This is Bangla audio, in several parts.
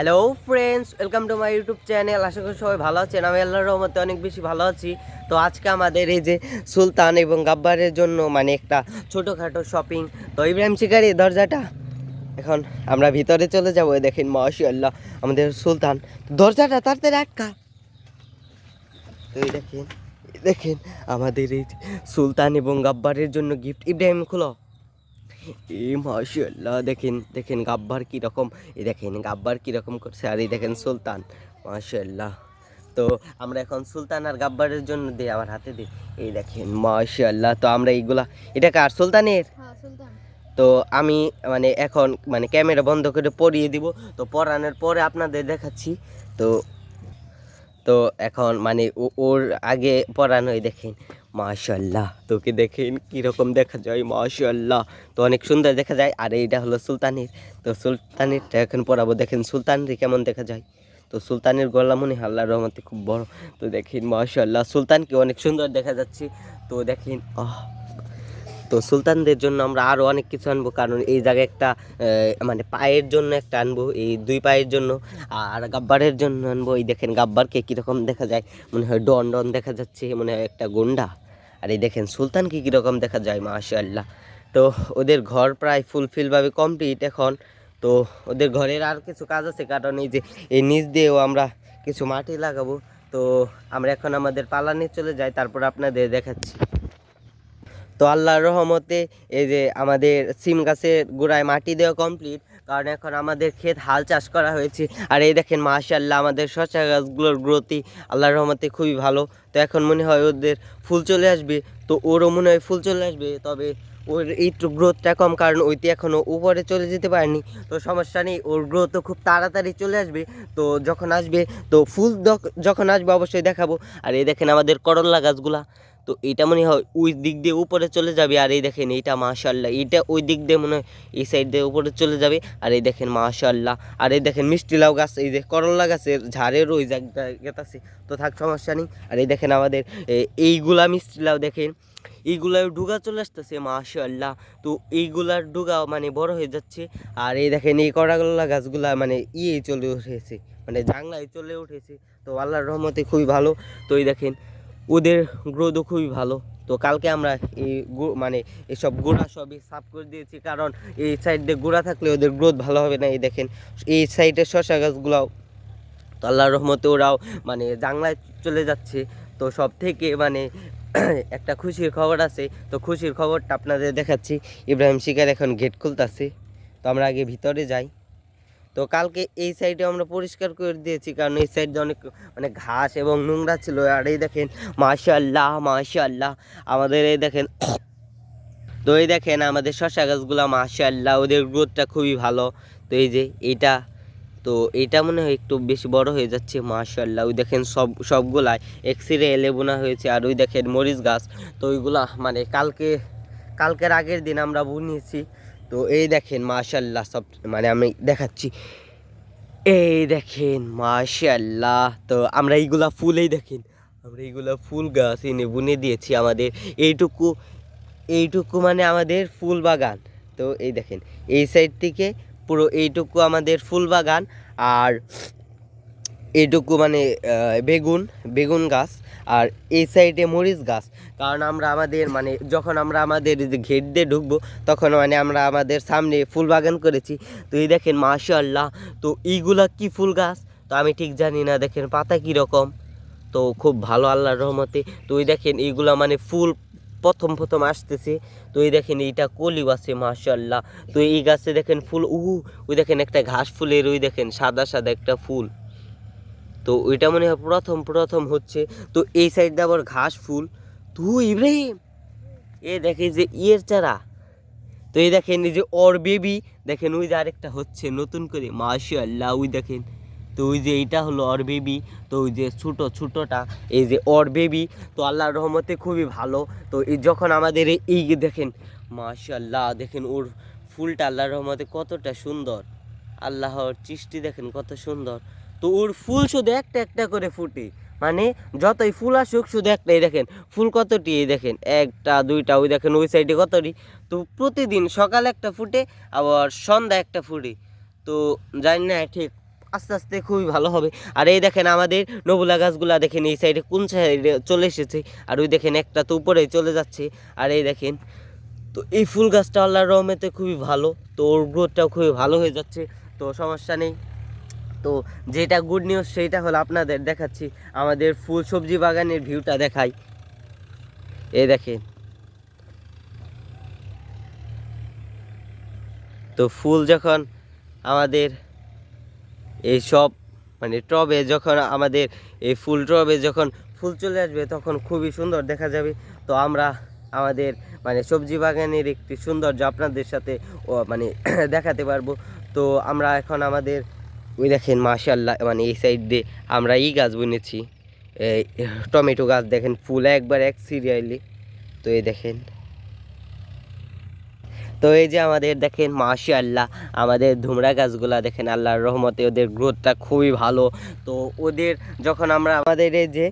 Hello friends, welcome to my YouTube channel. আশা করি সবাই ভালো আছেন। আমি আল্লাহর রহমতে অনেক বেশি ভালো আছি। তো আজকে আমাদের এই যে সুলতান এবং গাব্বারের জন্য মানে একটা ছোটোখাটো শপিং। তো ইব্রাহিম শিকারি দরজাটা এখন আমরা ভিতরে চলে যাবো। দেখেন মাশাআল্লাহ আমাদের সুলতান, দরজাটা তাড়াতাড়ি আটকা। তো এই দেখেন, দেখেন আমাদের এই যে সুলতান এবং গাব্বারের জন্য গিফট। ইব্রাহিম খুলো। এ মাশাআল্লাহ, দেখেন দেখেন গাব্বার কীরকম, এই দেখেন গাব্বার কীরকম করছে, আর এই দেখেন সুলতান মাশাআল্লাহ। তো আমরা এখন সুলতান আর গাব্বারের জন্য দিই, আমার হাতে দিই। এই দেখেন মাশাআল্লাহ। তো আমরা এইগুলা, এটা কার? সুলতানের। তো আমি মানে এখন মানে ক্যামেরা বন্ধ করে পরিয়ে দিব। তো পরানোর পরে আপনাদের দেখাচ্ছি। তো তো এখন মানে ওর আগে পরানোই দেখেন মাশাআল্লাহ। তোকে দেখেন কীরকম দেখা যায় মাশাআল্লাহ। তো অনেক সুন্দর দেখা যায়। আর এইটা হলো সুলতানের। তো সুলতানেরটা এখন পরাবো। দেখেন সুলতানের কেমন দেখা যায়। তো সুলতানের গলা মনে হয় আল্লাহর রহমতে খুব বড়। তো দেখেন মাশাআল্লাহ সুলতানকে অনেক সুন্দর দেখা যাচ্ছে। তো দেখেন তো সুলতানদের জন্য আমরা আরও অনেক কিছু আনবো, কারণ এই জায়গায় একটা মানে পায়ের জন্য একটা আনবো, এই দুই পায়ের জন্য। আর গাব্বারের জন্য আনবো। এই দেখেন গাব্বারকে কীরকম দেখা যায়, মনে হয় ডন ডন দেখা যাচ্ছে, মনে হয় একটা গুন্ডা। আর এই দেখেন সুলতানকে কীরকম দেখা যায় মাশাআল্লাহ। তো ওদের ঘর প্রায় ফুলফিলভাবে কমপ্লিট এখন। তো ওদের ঘরের আর কিছু কাজ আছে, কারণ এই যে এই নিচ দিয়েও আমরা কিছু মাটি লাগাবো। তো আমরা এখন আমাদের পালানে চলে যাই, তারপর আপনাদের দেখাচ্ছি। তো আল্লাহর রহমতে এই যে আমাদের সিম গাছের গোড়ায় মাটি দেওয়া কমপ্লিট, কারণ এখন আমাদের ক্ষেত হাল চাষ করা হয়েছে। আর এই দেখেন মাশাআল্লাহ আমাদের শসা গাছগুলোর গ্রোথই আল্লাহর রহমতে খুবই ভালো। তো এখন মনে হয় ওদের ফুল চলে আসবে। তো ওরও মনে হয় ফুল চলে আসবে, তবে ওর একটু গ্রোথটা কম, কারণ ওইটি এখনও উপরে চলে যেতে পারেনি। তো সমস্যা নেই, ওর গ্রোথও খুব তাড়াতাড়ি চলে আসবে। তো যখন আসবে, তো ফুল যখন আসবে অবশ্যই দেখাবো। আর এই দেখেন আমাদের করল্লা গাছগুলা, তো এইটা মনে হয় ওই দিক দিয়ে উপরে চলে যাবে। আর এই দেখেন এইটা মাশাআল্লাহ, এইটা ওই দিক দিয়ে মনে হয় এই সাইড দিয়ে উপরে চলে যাবে। আর এই দেখেন মাশাআল্লাহ। আর এই দেখেন মিষ্টি লাউ গাছ, এই যে করল্লা গাছের ঝাড়ের ওই জায়গাটা আছে। তো থাক, সমস্যা নেই। আর এই দেখেন আমাদের এইগুলা মিষ্টি লাউ, দেখেন এইগুলার ডুগা চলে আসতেছে মাশাআল্লাহ। তো এইগুলার ডুগা মানে বড় হয়ে যাচ্ছে। আর এই দেখেন এই করল্লা গাছগুলা মানে চলে উঠেছে, মানে জাংলায় চলে উঠেছে। তো আল্লাহর রহমতে খুবই ভালো। তো এই দেখেন ওদের গ্রোথও খুবই ভালো। তো কালকে আমরা এই মানে এসব গোড়া সবই সাফ করে দিয়েছি, কারণ এই সাইডে গোড়া থাকলে ওদের গ্রোথ ভালো হবে না। এই দেখেন এই সাইডের শসা গাছগুলাও, তো আল্লাহর রহমতে ওরাও মানে জাংলায় চলে যাচ্ছে। তো সব থেকে মানে একটা খুশির খবর আছে। তো খুশির খবরটা আপনাদের দেখাচ্ছি। ইব্রাহিম শিকার এখন গেট খুলতেছে। তো আমরা আগে ভিতরে যাই। তো কালকে এই সাইডে আমরা পরিষ্কার করে দিয়েছি, কারণ এই সাইডে অনেক মানে ঘাস এবং নোংরা ছিল। আর এই দেখেন মাশাআল্লাহ মাশাআল্লাহ আমাদের এই দেখেন তো এই দেখেন আমাদের শসা গাছগুলো মাশাআল্লাহ, ওদের গ্রোথটা খুবই ভালো। তো এই যে এইটা, তো এইটা মনে হয় একটু বেশি বড় হয়ে যাচ্ছে মাশাআল্লাহ। ওই দেখেন সবগুলাই এক্সিরে এলে বোনা হয়েছে। আর ওই দেখেন মরিচ গাছ, তো ওইগুলা মানে কালকের আগের দিন আমরা বুনিয়েছি। তো এই দেখেন মাশাআল্লাহ সব মানে আমি দেখাচ্ছি। এই দেখেন মাশাআল্লাহ। তো আমরা এইগুলা ফুলেই দেখেন, আমরা এইগুলা ফুল গাছ এনে বুনে দিয়েছি আমাদের এইটুকু এইটুকু মানে আমাদের ফুল বাগান। তো এই দেখেন এই সাইড থেকে পুরো এইটুকু আমাদের ফুল বাগান। আর এইটুকু মানে বেগুন বেগুন গাছ। আর এই সাইডে মরিচ গাছ, কারণ আমরা আমাদের মানে যখন আমরা আমাদের যে ঘেট দিয়ে ঢুকবো, তখন মানে আমরা আমাদের সামনে ফুল বাগান করেছি। তো এই দেখেন মাশাআল্লাহ। তো এইগুলা কি ফুল গাছ তো আমি ঠিক জানি না, দেখেন পাতা কীরকম। তো খুব ভালো আল্লাহর রহমতে। তো ওই দেখেন এইগুলা মানে ফুল প্রথম প্রথম আসতেছে। তো এই দেখেন এইটা কলি আছে মাশাআল্লাহ। তো এই গাছে দেখেন ফুল, ওই দেখেন একটা ঘাস ফুলের, ওই দেখেন সাদা সাদা একটা ফুল। তো ওইটা মনে হয় প্রথম প্রথম হচ্ছে। তো এই সাইডে আবার ঘাস ফুল। তো ইব্রাহিম এ দেখে যে ইয়ের চারা, তো এই দেখেন এই যে ওর বেবি, দেখেন ওই যে আরেকটা হচ্ছে নতুন করে মাশাআল্লাহ, ওই দেখেন। তো ওই যে এইটা হলো ওর বেবি। তো ওই যে ছোটোটা এই যে ওর বেবি। তো আল্লাহর রহমতে খুবই ভালো। তো এই যখন আমাদের এই দেখেন মাশাআল্লাহ, দেখেন ওর ফুলটা আল্লাহর রহমতে কতটা সুন্দর, আল্লাহর সৃষ্টি দেখেন কত সুন্দর। তো ওর ফুল শুধু একটা একটা করে ফুটে, মানে যতই ফুল আসুক শুধু একটাই। দেখেন ফুল কতটি, এই দেখেন একটা দুইটা, ওই দেখেন ওই সাইডে কতটি। তো প্রতিদিন সকালে একটা ফুটে, আবার সন্ধ্যা একটা ফুটে। তো জানি না ঠিক আস্তে আস্তে খুবই ভালো হবে। আর এই দেখেন আমাদের নবুলা গাছগুলা দেখেন এই সাইডে কোন সাইডে চলে এসেছে, আর ওই দেখেন একটা তো উপরে চলে যাচ্ছে। আর এই দেখেন, তো এই ফুল গাছটা আল্লাহর রহমতে খুবই ভালো, তো ওর গ্রোথটাও খুবই ভালো হয়ে যাচ্ছে, তো সমস্যা নেই। তো যেটা গুড নিউজ সেইটা হলো আপনাদের দেখাচ্ছি, আমাদের ফুল সবজি বাগানের ভিউটা দেখাই। এই দেখেন, তো ফুল যখন আমাদের এই সব মানে টবে যখন আমাদের এই ফুল টবে যখন ফুল চলে আসবে তখন খুবই সুন্দর দেখা যাবে। তো আমরা আমাদের মানে সবজি বাগানের একটি সৌন্দর্য আপনাদের সাথে মানে দেখাতে পারবো। তো আমরা এখন আমাদের ওই দেখেন মাশাআল্লাহ, মানে এই সাইড দিয়ে আমরা এই গাছ বুনেছি, এই টমেটো গাছ দেখেন ফুল একবার এক সিরিয়ালি। তো এই দেখেন, তো এই যে আমাদের দেখেন মাশাআল্লাহ আমাদের ধুমরা গাছগুলা দেখেন আল্লাহর রহমতে ওদের গ্রোথটা খুবই ভালো। তো ওদের যখন আমরা আমাদের এই যে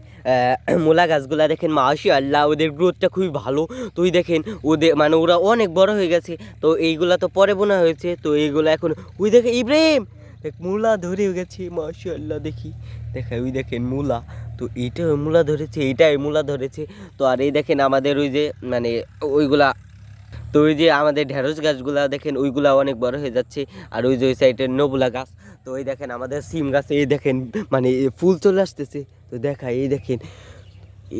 মূলা গাছগুলা দেখেন মাশাআল্লাহ ওদের গ্রোথটা খুবই ভালো। তো ওই দেখেন ওদের মানে ওরা অনেক বড় হয়ে গেছে। তো এইগুলা তো পরে বোনা হয়েছে, তো এইগুলো এখন ওই দেখে ইব্রাহিম দেখ মূলা ধরে গেছে মাশাআল্লাহ, দেখি দেখা ওই দেখেন মূলা। তো এইটা মূলা ধরেছে, এইটাই মূলা ধরেছে। তো আর এই দেখেন আমাদের ওই যে মানে ওইগুলা, তো ওই যে আমাদের ঢেঁড়স গাছগুলা দেখেন ওইগুলা অনেক বড় হয়ে যাচ্ছে। আর ওই যে ওই সাইডের নবুলা গাছ, তো এই দেখেন আমাদের সিম গাছে এই দেখেন মানে ফুল চলে আসতেছে। তো দেখা এই দেখেন,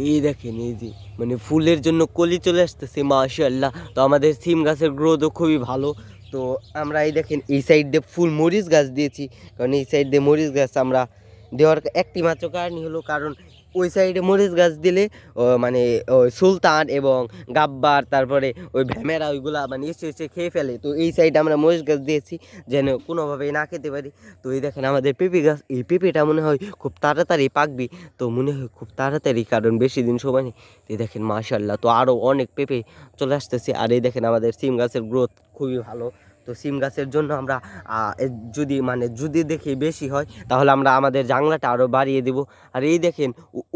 এই দেখেন এই যে মানে ফুলের জন্য কলি চলে আসতেছে মাশাআল্লাহ। তো আমাদের সিম গাছের গ্রোথও খুবই ভালো। তো আমরা এই দেখেন এই সাইড দিয়ে ফুল মরিচ গাছ দিয়েছি, কারণ এই সাইড দিয়ে মরিচ গাছ আমরা দেওয়ার একটি মাত্র কারণই হলো কারণ ওই সাইডে মরিচ গাছ দিলে মানে ওই সুলতান এবং গাব্বার তারপরে ওই ভ্যামেরা ওইগুলা মানে এসে এসে খেয়ে ফেলে। তো এই সাইডে আমরা মরিচ গাছ দিয়েছি যেন কোনোভাবেই না খেতে পারি। তো এই দেখেন আমাদের পেঁপে গাছ, এই পেঁপেটা মনে হয় খুব তাড়াতাড়ি পাকবি, তো মনে হয় খুব তাড়াতাড়ি কারণ বেশি দিন সময় নেই। তো এই দেখেন মাশাআল্লাহ, তো আরও অনেক পেঁপে চলে আসতেছে। আর এই দেখেন আমাদের সিম গাছের গ্রোথ খুবই ভালো। তো সিম গাছের জন্য আমরা যদি মানে যদি দেখি বেশি হয় তাহলে আমরা আমাদের জাংলাটা আরও বাড়িয়ে দেব। আর এই দেখেন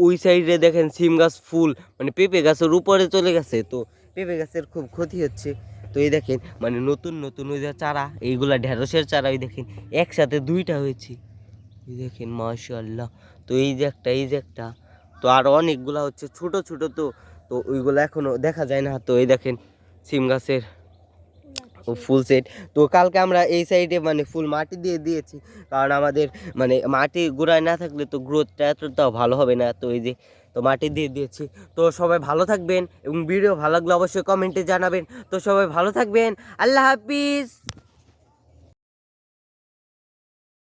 ওই সাইডে দেখেন সিম গাছ ফুল মানে পেঁপে গাছের উপরে চলে গেছে, তো পেঁপে গাছের খুব ক্ষতি হচ্ছে। তো এই দেখেন মানে নতুন নতুন ওই যে চারা, এইগুলা ঢেঁড়সের চারা, ওই দেখেন একসাথে দুইটা হয়েছে, এই দেখেন মাশাআল্লাহ। তো এই যে একটা, এই যে একটা, তো আর অনেকগুলা হচ্ছে ছোট ছোট। তো তো ওইগুলো এখনো দেখা যায় না। তো এই দেখেন সিম গাছের ও ফুল সেট। তো কালকে আমরা এই সাইডে মানে ফুল মাটি দিয়ে দিয়েছি, কারণ আমাদের মানে মাটি গোড়ায় না থাকলে তো গ্রোথটা এতটাও ভালো হবে না। তো এই যে তো মাটি দিয়ে দিয়েছি। তো সবাই ভালো থাকবেন এবং ভিডিও ভালো লাগলে অবশ্যই কমেন্টে জানাবেন। তো সবাই ভালো থাকবেন, আল্লাহ হাফিজ।